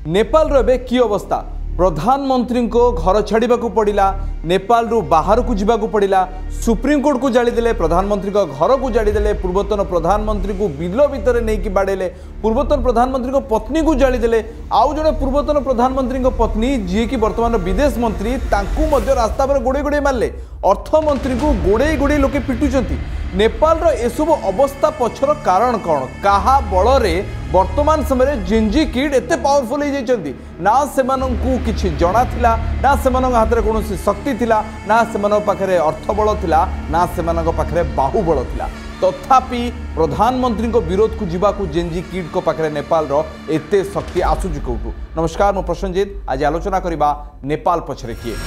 नेपाल रो एबे की अवस्था प्रधानमंत्री को घर छाड़ा पड़ा नेपाल रु बाहर को जावाक पड़ा सुप्रीम कोर्ट को जाड़ीदे प्रधानमंत्री को घर को जाड़ीदे पूर्वतन प्रधानमंत्री को बिल भितर नहीं बाड़ेले पूर्वतन प्रधानमंत्री को पत्नी को जाड़ीदे आउ जड़े पूर्वतन प्रधानमंत्री पत्नी जी की वर्तमान विदेश मंत्री रास्ता पर गोड़े गोड़े मारे अर्थमंत्री को गोड़े गोड़े लोके पिटुचंती नेपाल रो एसबु अवस्था पछर कारण कौन कहा बल वर्तमान समय जिंजी किड एते पावरफुल हो जाइछंती ना सेमानंकु किछि जणा थिला ना सेमानंक हाथ में कौन शक्ति थिला ना सेमानंक पाखरे अर्थबल थिला ना सेमानंक पाखरे बाहुबल थिला तथापि प्रधानमंत्री को विरोध को जीवाकू जेंजी किड को पाखरे नेपाल रो एते शक्ति आसुची कोठू। नमस्कार मु प्रसन्नजीत आज आलोचना करिबा नेपाल पछरे किए।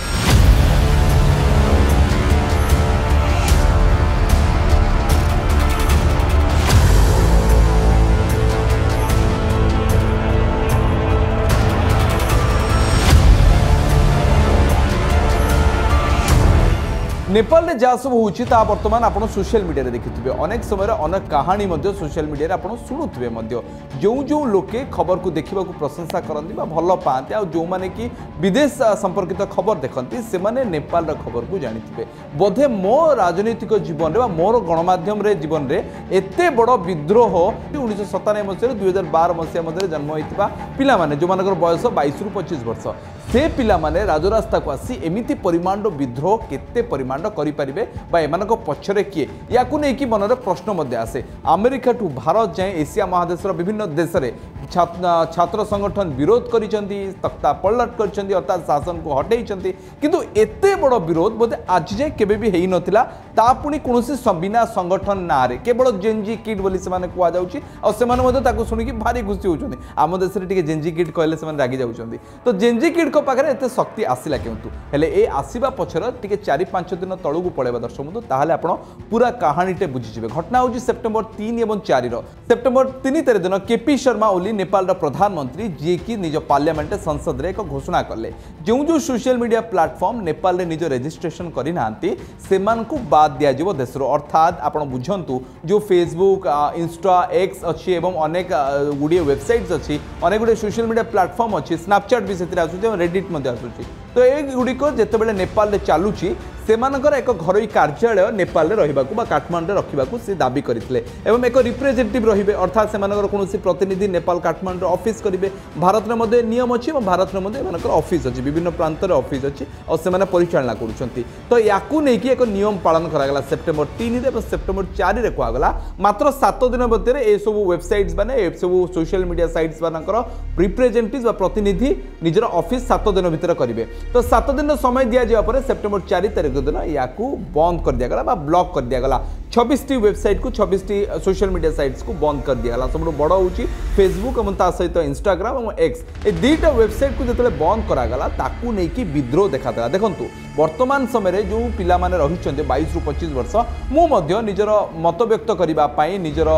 नेपाल में जहाँ सब होता बर्तमान आप सोशल मीडिया देखिथे अनेक समय अनेक कहानी सोशल मीडिया आप शुणुवे जो जो लोके खबर को देखा प्रशंसा करती भल पाते आ जो मैंने कि विदेश संपर्कित खबर देखती से माने नेपाल खबर को जानी बोधे मो राजनीतिक जीवन में मोर गणमाध्यम जीवन में एत बड़ विद्रोह 1997 मसीह 2012 मसीहा मध्य जन्म होता पिलाने जो मानकर बयस 22 ରୁ 25 वर्ष से पिलाने राजरास्ता को आसी एमिति परिमाण विद्रोह केते परिमाण करें एमान पछरे किए या मन में प्रश्न आसे अमेरिका ठू भारत जाए एशिया महादेश विभिन्न देश में छात्र संगठन विरोध करिसेंती तख्ता पलट कर अर्थात शासन को हटई किंतु एते बड़ विरोध बोधे आज जाए केबे भी हेई नथिला ता पुणी कोनोसी बिना संगठन ना रे केवल जेंजी किड बोली से माने कुआ जाउची और से माने मधे ताको सुनी कि भारी खुशी होउचंदी आम देश रे टिके जेंजी किड कहले से माने रागी जाउचंदी तो जेंजी किड को पाखरे एते शक्ति आसिला केंतु हेले ए आसीबा पछर टिके 4-5 दिन तळु को पळेबा दर्शक बंधु ताहाले आपण पूरा कहानीटे बुझी जिवे। घटना होउची सेप्टेम्बर 3 एवं 4 रो सेप्टेम्बर 3 तारिख दिन केपी शर्मा ओली नेपाल प्रधानमंत्री जी की निज पार्लियामेंट संसद रे एक घोषणा कले जो जो सोशल मीडिया प्लेटफॉर्म नेपाल रे निज रजिस्ट्रेशन करि नांती सेमान को बाद दिया जिवो देश रो अर्थात आपण बुझंतु जो फेसबुक इंस्टा एक्स अच्छी एवं अनेक गुड़िए वेबसाइट्स अच्छी अनेक गुड़िए सोशल मीडिया प्लेटफॉर्म अच्छी स्नैपचैट भी से आसुची रेडिट मध्य आसुची तो ये गुड़िक जितेबाला नेपाल रे चलुची सेमानकर एक घरोई कार्यालय नेपाल रे रहिबाकू बा काठमांडू रे रखिबाकू से दाबी करथिले एवं एक रिप्रेजेंटेटिव रहिबे अर्थात सेमानकर कोनोसी प्रतिनिधि नेपाल काठमांडू ऑफिस करिवे भारत रे मध्ये नियम अछि और भारत रे मध्ये एमानकर ऑफिस अछि विभिन्न प्रांत रे ऑफिस अछि और सेमाने परिचालना करूछंती तो याकू नै कि एक नियम पालन करा गला सेप्टेम्बर 3 रे सेप्टेम्बर 4 रे कोआ गला मात्र 7 दिन भितर ए सब वेबसाइट्स माने ए सब सोशल मीडिया साइट्स मानकर रिप्रेजेंटेटिव बा प्रतिनिधि निजर ऑफिस 7 दिन भितर करिवे तो 7 दिन समय दिया जिया पर सेप्टेम्बर 4 तारिख दिन याकू बंद कर दिया गला ब्लॉक कर दिया गला 26 वेबसाइट को 26 सोशल मीडिया साइट्स को बंद कर दिया गला सब बड़ होची फेसबुक और ता सहित इंस्टाग्राम और एक्स ए दुईटा वेबसाइट को जिते बंद करा गला ताकू नहीं कि विद्रोह देखा देखंतु वर्तमान समय जो पिला माने रहिचंते 22 ରୁ 25 वर्ष मु मध्य निजर मत व्यक्त करिबा पाई निजर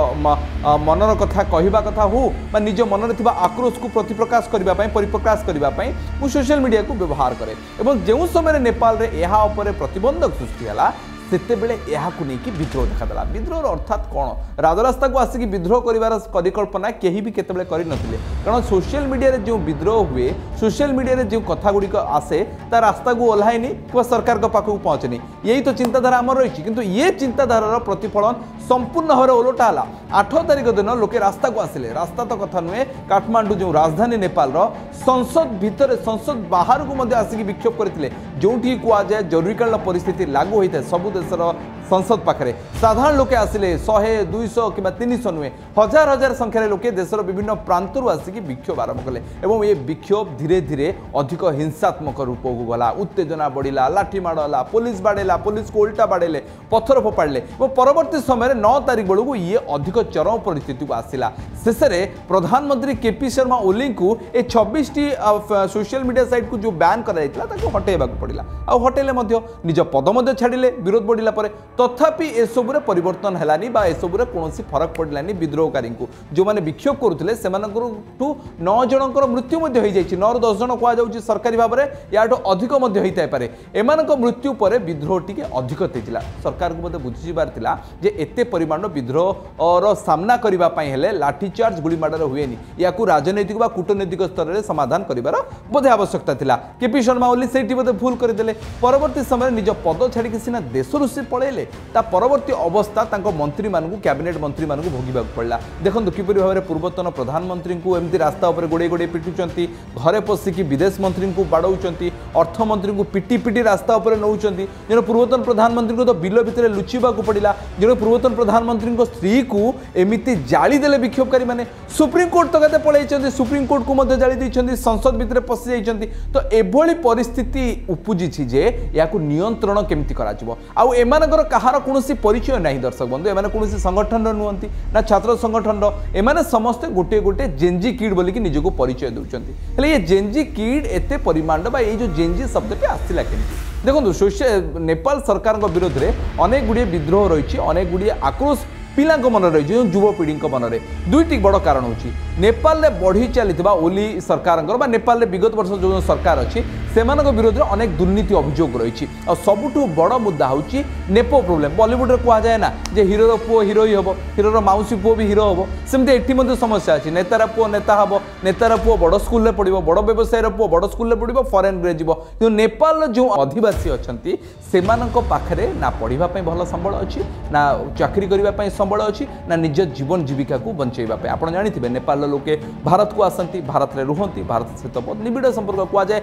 मनर कथा कहिबा कथा हो बा निज मन में आक्रोश को प्रतिप्रकाश करिबा पाई परिप्रकाश करिबा पाई मु सोशल मीडिया को व्यवहार करे एवं जो समय नेपाल रे एहा उपरे प्रतिबंधक सृष्टि हला सेते बेले एहाकु नै कि विद्रोह देखादेला विद्रोह अर्थात कौन राजरास्ता को आसिक विद्रोह करिवार परिकल्पना केही भी केतेबेले करि नथिले कारण सोशल मीडिया रे जो विद्रोह हुए सोशल मीडिया रे जो कथा गुडी को आसे ता रास्ता को ओल्हाइनी कि सरकार को पाखु पहुंचनी यही तो चिंताधारा आमर रही किंतु ये चिंताधारार प्रतिफलन संपूर्ण भाव ओलटा हला 8 तारिख दिन लोके रास्ता को आसिले रास्ता तो कथा नुहे काठमांडू जो राजधानी नेपाल रो संसद भितर संसद बाहर को मध्ये आसिक विक्षोभ करथिले जोठी कुआ जाय जरूरीकालीन परिस्थिति लागू होइते सब देशर संसद पाखरे साधारण लोके आसिले 100 200 कि 300 नुहे हजार हजार संख्यार लोके देशर विभिन्न प्रांतरू आसिक विक्षोभ आरंभ कले एवं ये विक्षोभ धीरे धीरे अधिक हिंसात्मक रूप को गला उत्तेजना बढ़िला लाठी माड़ होला पुलिस बाड़ेला पुलिस को उल्टा बाड़ेले पत्थर फोपाड़े और परवर्ती समय 9 तारिख बेलू ये अधिक चरम परिस्थिति को आसला शेष में प्रधानमंत्री केपी शर्मा ओली को ए 26 सोशल मीडिया साइट को जो बैन कर हटेबा पड़ा आ हटेले निज पद छाड़िले विरोध बढ़ला तथापि एसबुरे परिवर्तन हैलानी बा एसबुरे कौन फरक पड़लानी विद्रोहकारी को जो मैंने विक्षोभ करुले से 9 जनकर मृत्यु हो जाए 9 10 जन कहुच्छी सरकारी भाव में या अधिक होता है एम मृत्यु पर विद्रोह टी अधिक तेजिला सरकार को मत बुझीबार जे एते परिमाण विद्रोह सामना करने लाठीचार्ज गुड़ीमाड़ हुए या राजनैतिक व कूटनैतिक स्तर में समाधान कर बोधे आवश्यकता था केपी शर्मा ओली से बोधे भूल करदे परवर्ती समय निज पद छाड़ी सीना देशरू से पलैले परवर्ती अवस्था मंत्री मान कैबिनेट मंत्री मान भोगवा पड़ा देखो किपर भाव में पूर्वतन प्रधानमंत्री को एमती रास्ता उपर गोड़े गोड़े पिटुंट घरे पशिकी विदेश मंत्री को बाड़ौंट अर्थमंत्री को पिटी पिटी रास्ता उपर नौ जो पूर्वतन प्रधानमंत्री को तो बिल भितर लुचिबा पड़ा जो पूर्वतन प्रधानमंत्री स्त्री को एमती जालीदे विक्षोभकारी मैंने सुप्रीमकोर्ट तक पलैं सुप्रीमकोर्ट को जाली संसद भितर पशि जाइए तो एभली परिस्थिति उपजी जे या नियंत्रण केमती कर कहार कौन परिचय ना दर्शक बंधु एम कौन संगठन नुहति ना छात्र संगठन एम समस्ते गोटे गोटे जेनजी किड बोलिकी निजक परिचय दौरान ये जेनजी किड एत परिमाण ये जो जेनजी शब्द आसला केमती देखो नेपाल सरकार विरोध में अनेक गुड़िए विद्रोह रही अनेक गुड़िए आक्रोश पिला मन रही युवपीढ़ी मन में दुईट बड़ कारण होची नेपाल में बढ़ी चली ओली सरकार नेपाल में विगत वर्ष जो सरकार अच्छी से विरोध में अनेक दुर्नीति अभियोग रही और सबुठु बड़ मुद्दा हूँ नेपो प्रोब्लेम बॉलीवुड में कहुए ना जे हिरोर पुओ हिरो ही हम हिरोर मौसी पुओ भी हिरो हम सेमती एटी समस्या अच्छी नेतार पुओ नेता हम नेतार पुओ बड़ स्कूल में पढ़ो बड़ व्यवसाय पुओ बड़ स्कूल में पढ़ो फरेन में जीव कि नेपाल जो आदिवासी अच्छा से पाखे ना पढ़ाई भल संबल अच्छी ना चाकरी करने संबल अच्छी ना निज जीवन जीविका को बंचाइवाई आप जानी नेपाल लोके भारत को आसती भारत में रुहति भारत सहित बहुत निबिड़ संपर्क कहुए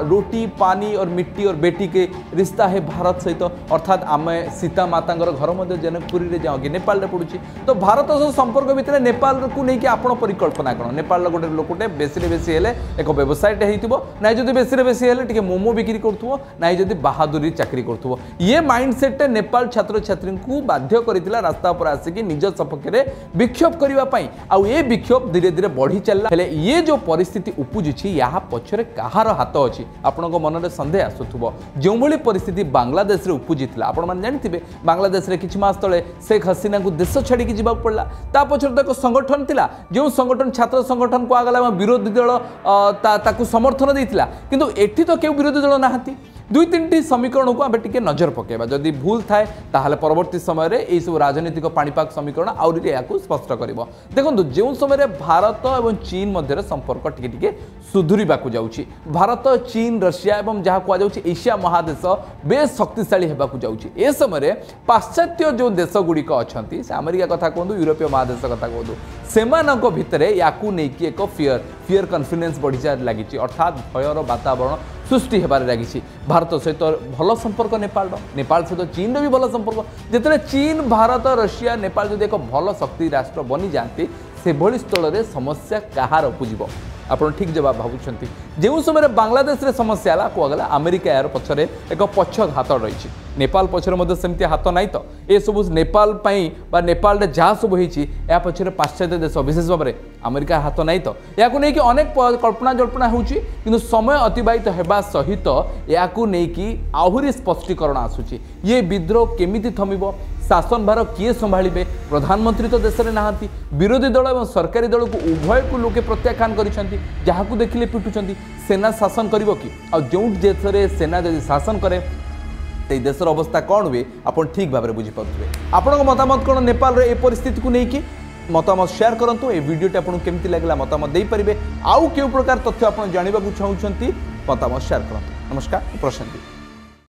रोटी पानी और मिट्टी और बेटी के रिश्ता है भारत सहित अर्थात आम सीता माता घर मध्य जनकपुरी में जाओ कि नेपाल में पड़ुची तो भारत सह संपर्क भितर नेपाल को लेकिन आपड़ परिकल्पना कौन नेपाल गोटे लोकटे बेसी बेसी हेले एक व्यवसायटे ना जब बेसी बेसी हेले मोमो बिक्री करुव ना जब बहादुरी चाकरी करुव ये माइंडसेट नेपाल छात्र छात्री को बाध्य करथिला रास्ता पर आसिकी निज सपक्ष में विक्षोभ करने आउ ये विक्षोभ धीरे धीरे बढ़ी चलला हेले ये जो परिस्थिति उपजुची या पछरे कहार हाथ अच्छी आपण मन में सन्देह आसुव जो भाई परिस्थिति बांग्लादेश में उपजी आपण मैंने जानते बांग्लादेश में किछि मास तले शेख हसीना को देश छाड़ी जा पड़ा ता पछरे तो एक संगठन थिला जो संगठन छात्र संगठन को आगला विरोधी दल ताकू समर्थन देइथिला किंतु एठी तो केउ विरोधी दल नाहांती दुई तीन समीकरण को आम टे नजर पकेबा जदि भूल थाए ताहले परवर्ती समय रे सब राजनीतिक पाणीपाग समीकरण आउरी या स्पष्ट कर देखो जो समय भारत और चीन मध्य संपर्क टिके सुधुरीबाकू जाउछि भारत चीन रशिया और जहाँ कहुच्छे एशिया महादेश बेस शक्तिशाली होगाकू जाउछि ए समय पाश्चात्य जो देश गुड़िक अच्छा से अमेरिका कथा कहूँ यूरोपीय महादेश कथा कहूँ सेमानक भितर याकू नेकी एक फियर कॉन्फिडेंस बढ़ी लगी अर्थात भयर वातावरण सृष्टि होबार लगी भारत सहित भल संपर्क नेपाल सहित चीन भी भल संपर्क जिते चीन भारत रशिया नेपाल जो एक भल शक्ति राष्ट्र बनी जाती से भली स्थल में समस्या कहार उपजीव आप ठीक जवाब भावुं जो समय बांग्लादेश रे समस्या कहगला अमेरिका यार पछरे एक पक्ष हाथ रही नेपाल पछरे सेमती हाथ नाई तो ये सब नेपाल नेपाल जहाँ सब होती पछरे पाश्चात्य देश विशेष भाव में अमेरिका हाथ नाई तो या अनेक कल्पना जल्पना हो समय अतिबाहित होगा सहित या आहरी स्पष्टीकरण आसूची ये विद्रोह केमिति थमिबो शासन भार किए संभाळिबे प्रधानमंत्री तो देश में नहांती विरोधी दल और सरकारी दल को उभय को लोके प्रत्याख्यान करिसेंती जहां देखिले पिटुचंती सेना शासन करिवो कि आ जो देश में सेना जदि शासन करे देशर अवस्था कौन हुए आप ठीक भाव में बुझीपे आपण मतामत कौन नेपाल रे ए परिस्थिति को लेकिन मतामत शेयर करूँ ये वीडियोटी आपको केमती लगला मतामत दे पारे आउ क्यों प्रकार तथ्य आप जानवा चाहूँगी मतामत शेयर करूँ नमस्कार प्रशांत।